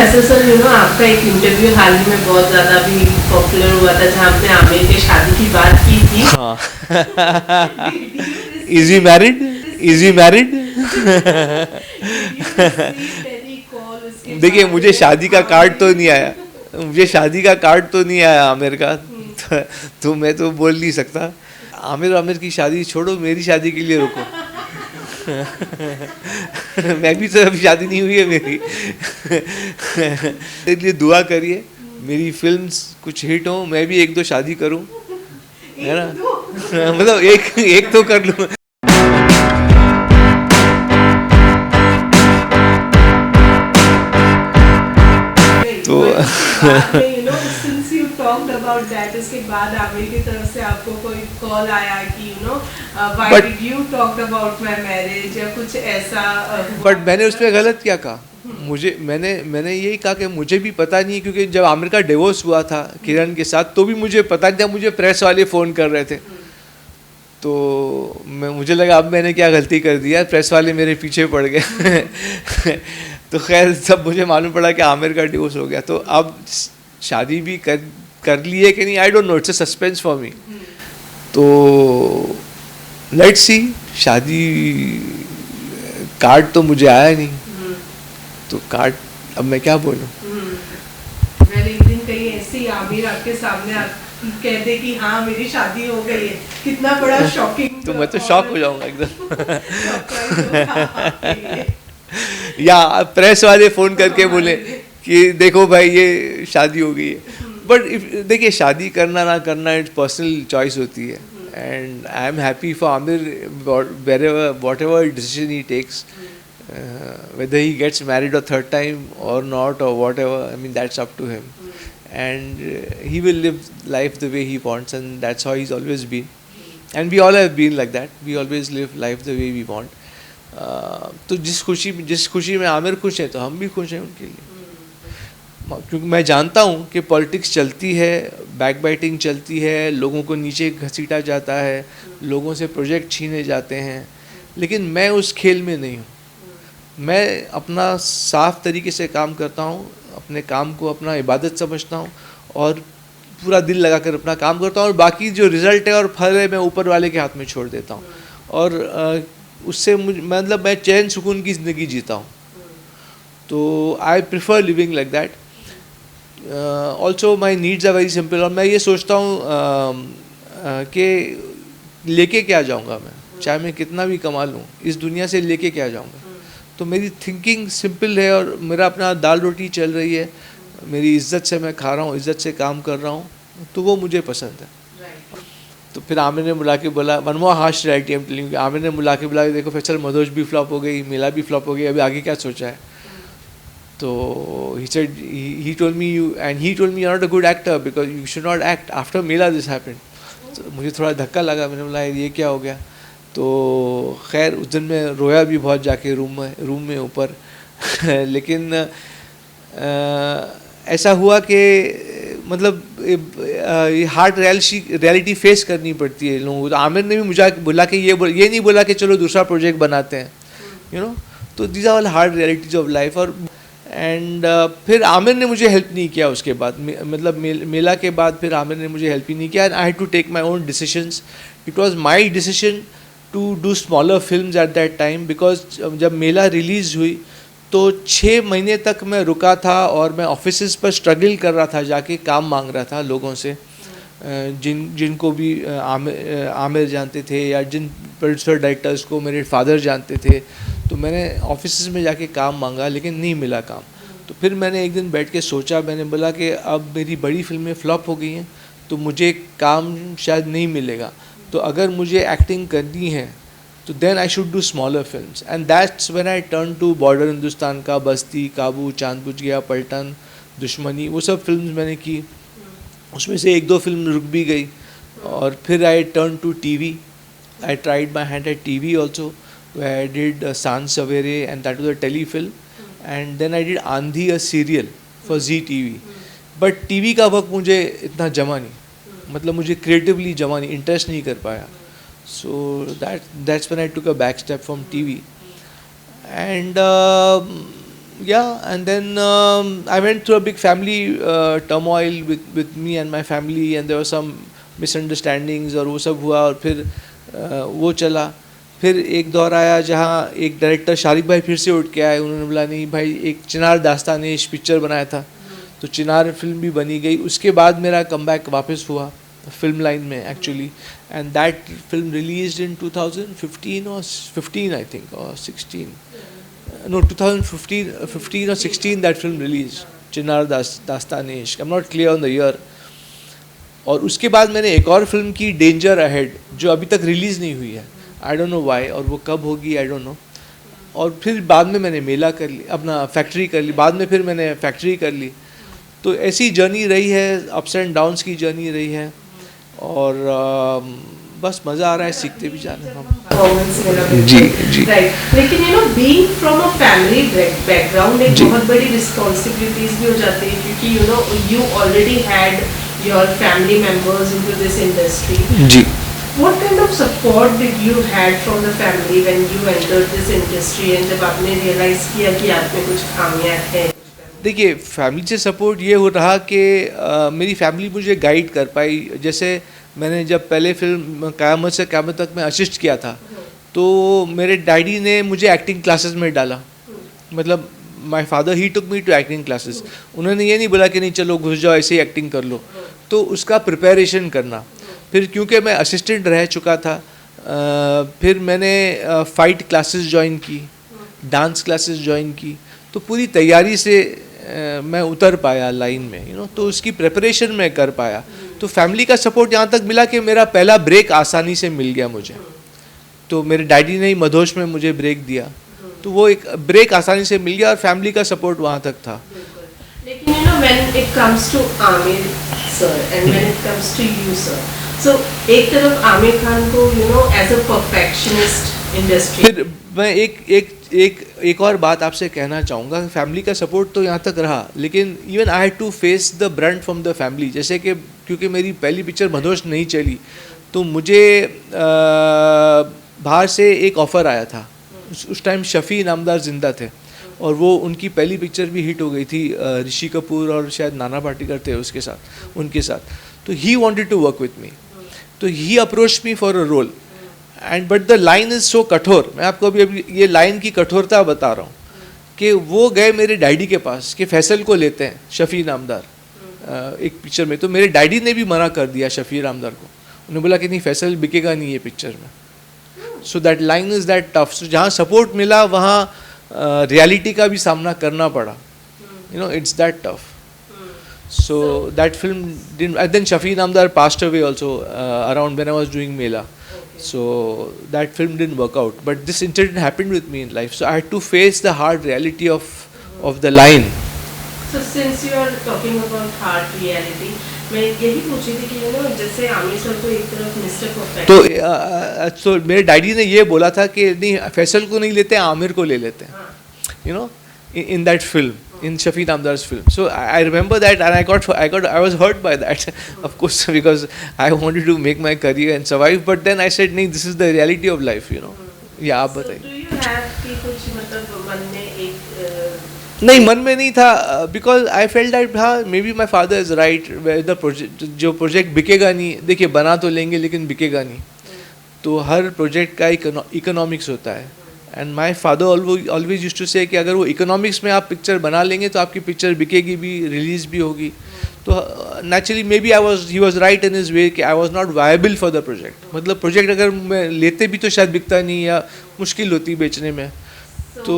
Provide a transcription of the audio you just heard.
वैसे सर आपका एक इंटरव्यू हाल ही में बहुत ज़्यादा भी पॉपुलर हुआ था जहाँ पे आमिर के शादी की बात की थी। हाँ। Did you is he receive married? Is he married? Did you receive any call उसके देखिए, बाद मुझे में? शादी का कार्ड तो नहीं आया। मुझे शादी का कार्ड तो नहीं आया आमिर का। तो मैं तो बोल नहीं सकता। आमिर की शादी छोड़ो, मेरी शादी के लिए रुको। मैं भी तो अभी शादी नहीं हुई है मेरी। मेरे लिए दुआ करिए, मेरी फिल्म्स कुछ हिट हो, मैं भी एक दो शादी करूं, है ना। मतलब एक तो कर लूं। तो since you talked about that, इसके बाद आमिर की तरफ से आपको कोई कॉल आया कि why But- did you talk about my marriage या कुछ ऐसा बट मैंने उस पर गलत क्या कहा? मैंने यही कहा कि मुझे भी पता नहीं, क्योंकि जब आमिर का डिवोर्स हुआ था किरण के साथ तो भी मुझे पता नहीं था। मुझे प्रेस वाले फ़ोन कर रहे थे, तो मुझे लगा अब मैंने क्या गलती कर दिया, प्रेस वाले मेरे पीछे पड़ गए। तो खैर सब मुझे मालूम पड़ा कि आमिर का डिवोर्स हो गया। तो अब शादी भी कर ली है कि नहीं, I don't know, it's a suspense for me. तो लेट्स सी। शादी कार्ड तो मुझे आया नहीं, तो कार्ड अब मैं क्या बोलूं। मैंने एक दिन कहीं ऐसे ही आमिर आपके सामने कह दे कि हाँ मेरी शादी हो गई है, कितना बड़ा शॉकिंग। तो मैं तो शॉक हो जाऊंगा एकदम। एकदम। या प्रेस वाले फ़ोन करके बोले कि देखो भाई ये शादी हो गई है। बट देखिए, शादी करना ना करना इट्स पर्सनल चॉइस होती है, and I am happy for Aamir whatever decision he takes, whether he gets married a third time or not or whatever, I mean that's up to him, and he will live life the way he wants, and that's how he's always been, and we all have been like that. We always live life the way we want. तो जिस खुशी में आमिर खुश है तो हम भी खुश हैं उनके लिए, क्योंकि मैं जानता हूँ कि पॉलिटिक्स चलती है, बैक बाइटिंग चलती है, लोगों को नीचे घसीटा जाता है, लोगों से प्रोजेक्ट छीने जाते हैं, लेकिन मैं उस खेल में नहीं हूँ। मैं अपना साफ तरीके से काम करता हूँ, अपने काम को अपना इबादत समझता हूँ और पूरा दिल लगाकर अपना काम करता हूँ, और बाकी जो रिज़ल्ट है और फल है मैं ऊपर वाले के हाथ में छोड़ देता हूँ, और उससे मतलब मैं चैन सुकून की ज़िंदगी जीता हूँ। तो I prefer living like that. Also my needs are very simple, और मैं ये सोचता हूँ कि लेके क्या जाऊँगा मैं, चाहे मैं कितना भी कमा लूँ, इस दुनिया से लेके क्या जाऊँगा। तो मेरी थिंकिंग सिंपल है, और मेरा अपना दाल रोटी चल रही है, मेरी इज़्ज़त से मैं खा रहा हूँ, इज़्ज़त से काम कर रहा हूँ, तो वो मुझे पसंद है। तो फिर आमिर ने बुला के बोला, one more harsh reality I am telling you, Aamir ने बुला के बोला देखो फैसल, मधोज भी फ्लॉप हो गई, मेला भी फ्लॉप हो गई, अभी आगे क्या सोचा है। तो he said he told me you're not a good actor because you should not act after Mela this happened. तो मुझे थोड़ा धक्का लगा, मैंने बोला ये क्या हो गया। तो खैर उस दिन मैं रोया भी बहुत जाके रूम में ऊपर। लेकिन ऐसा हुआ कि मतलब हार्ड रियलिटी फेस करनी पड़ती है लोगों को। तो आमिर ने भी मुझे बोला कि ये नहीं बोला कि चलो दूसरा प्रोजेक्ट बनाते हैं, तो these are all hard realities of life. और फिर आमिर ने मुझे हेल्प नहीं किया उसके बाद, मतलब मेला के बाद फिर आमिर ने मुझे हेल्प ही नहीं किया, and I had to take my own decisions. It was my decision to do smaller films at that time, because जब मेला रिलीज़ हुई तो 6 महीने तक मैं रुका था, और मैं ऑफिसेस पर स्ट्रगल कर रहा था, जाके काम मांग रहा था लोगों से, जिनको भी आमिर जानते थे, या जिन प्रोड्यूसर डायरेक्टर्स को मेरे फादर जानते थे। तो मैंने ऑफिस में जाके काम मांगा, लेकिन नहीं मिला काम। तो फिर मैंने एक दिन बैठ के सोचा, मैंने बोला कि अब मेरी बड़ी फिल्में फ्लॉप हो गई हैं, तो मुझे काम शायद नहीं मिलेगा, तो अगर मुझे एक्टिंग करनी है तो then I should do smaller films, and that's when I turn to Border Hindustan का, बस्ती, काबू, चांद बुझ गया, पलटन, दुश्मनी, वो सब फिल्म्स मैंने की। उसमें से 1-2 फिल्म रुक भी गई, और फिर I turn to TV. I tried my hand at TV also, where I did San Savere, and that was a telefilm, and then I did Andhi, a serial for Zee TV. But TV का वक्त मुझे इतना जमा नहीं, मतलब मुझे creatively जमा नहीं, इंटरेस्ट नहीं कर पाया। So that's when I took a back step from TV, and Yeah, and then I went through a big family turmoil with me and my family, and there were some misunderstandings और वो सब हुआ, और फिर वो चला. फिर एक दौर आया जहाँ एक डायरेक्टर शारिक भाई फिर से उठ के आए. उन्होंने बोला नहीं भाई, एक चिनार दास्तानेश पिक्चर बनाया था, तो चिनार फिल्म भी बनी गई. उसके बाद मेरा कमबैक वापस हुआ फिल्म लाइन में actually, and that film released in 2015 or 15 I think, or 16. No, 2015 or 16 that film released, Chinar Dastan-e-Ishq. I'm not clear on the year. और उसके बाद मैंने एक और फिल्म की, डेंजर अहेड, जो अभी तक रिलीज़ नहीं हुई है. आई डोंट नो वाई, और वो कब होगी आई डोंट नो. और फिर बाद में मैंने मेला कर ली, अपना फैक्ट्री कर ली, बाद में फिर मैंने फैक्ट्री कर ली. तो ऐसी जर्नी रही है, अप्स एंड डाउन्स की जर्नी रही है, और बस मज़ा आ रहा है, सीखते भी जा रहे हैं. जी जी. राइट. लेकिन you know, being from a family background एक बहुत बड़ी रिस्पॉन्सिबिलिटीज भी हो जाती है, क्योंकि you know you already had your family members into this industry. जी. What kind of support did you had from the family when you entered this industry, and जब आपने realize किया कि आप में कुछ खामियां हैं? देखिए, फैमिली से सपोर्ट ये हो रहा कि मेरी फैमिली मुझे गाइड कर पाई. जैसे मैंने जब पहले फिल्म क़यामत से क़यामत तक में असिस्ट किया था, तो मेरे डैडी ने मुझे एक्टिंग क्लासेस में डाला. मतलब my father he took me to acting classes. उन्होंने ये नहीं बोला कि नहीं चलो घुस जाओ ऐसे ही एक्टिंग कर लो, तो उसका प्रिपरेशन करना. फिर क्योंकि मैं असिस्टेंट रह चुका था, फिर मैंने फ़ाइट क्लासेस ज्वाइन की, डांस क्लासेस ज्वाइन की, तो पूरी तैयारी से मैं उतर पाया लाइन में, यू नो. तो उसकी प्रिपरेशन मैं कर पाया. तो फैमिली का सपोर्ट यहाँ तक मिला कि मेरा पहला ब्रेक आसानी से मिल गया मुझे. तो मेरे डैडी ने ही मधोश में मुझे ब्रेक दिया, तो वो एक ब्रेक आसानी से मिल गया, और फैमिली का सपोर्ट वहाँ तक था. लेकिन you know, when it comes to Aamir sir and when it comes to you sir, so एक तरफ आमिर खान को you know as a perfectionist industry. फिर मैं एक और बात आपसे कहना चाहूँगा. फैमिली का सपोर्ट तो यहाँ तक रहा, लेकिन even I had to face the brunt from the family. जैसे कि क्योंकि मेरी पहली पिक्चर मधोश नहीं चली, तो मुझे बाहर से एक ऑफ़र आया था. उस टाइम शफ़ी इनामदार ज़िंदा थे, और वो उनकी पहली पिक्चर भी हिट हो गई थी. ऋषि कपूर और शायद नाना पाटेकर थे उसके साथ, उनके साथ. तो he wanted to work with me, तो he approach me for a role. And but the line is so कठोर. मैं आपको अभी ये लाइन की कठोरता बता रहा हूँ कि वो गए मेरे डैडी के पास कि फैसल को लेते हैं, शफ़ी इनामदार, एक पिक्चर में. तो मेरे डैडी ने भी मना कर दिया शफ़ी इनामदार को. उन्होंने बोला कि नहीं, फैसल बिकेगा नहीं ये पिक्चर में. So that line is that tough. So जहाँ सपोर्ट मिला वहाँ रियलिटी का भी सामना करना पड़ा. You know, it's that tough. So that film didn't. And then Shafi Namdar passed away also around when I was doing Mela. So that film didn't work out. But this incident happened with me in life. So I had to face the hard reality of the line. So since you are talking about hard reality, मैं यही पूछी थी कि you know जैसे Aamir sir को एक तरफ mister perfect, तो मेरे डैडी ने ये बोला था कि नहीं, फैसल को नहीं लेते, आमिर को ले लेते हैं. You know, in that film. In Shafi Namdar's film. So I remember that, and I was hurt by that, of course, because I wanted to make my career and survive. But then I said, "No, this is the reality of life, you know." Yeah, आप बताइए. So do you have कि कुछ मतलब मन में एक नहीं, मन में नहीं था, because I felt that हाँ, maybe my father is right. Where the project, जो प्रोजेक्ट बिकेगा नहीं, देखिए बना तो लेंगे लेकिन बिकेगा नहीं. तो हर प्रोजेक्ट का इकोनॉमिक्स होता है. And my father always used to say कि अगर वो इकोनॉमिक्स में आप पिक्चर बना लेंगे तो आपकी पिक्चर बिकेगी भी, रिलीज़ भी होगी. तो naturally may be he was right in his way कि I was not viable for the project. मतलब प्रोजेक्ट अगर मैं लेते भी तो शायद बिकता नहीं, या मुश्किल होती बेचने में. तो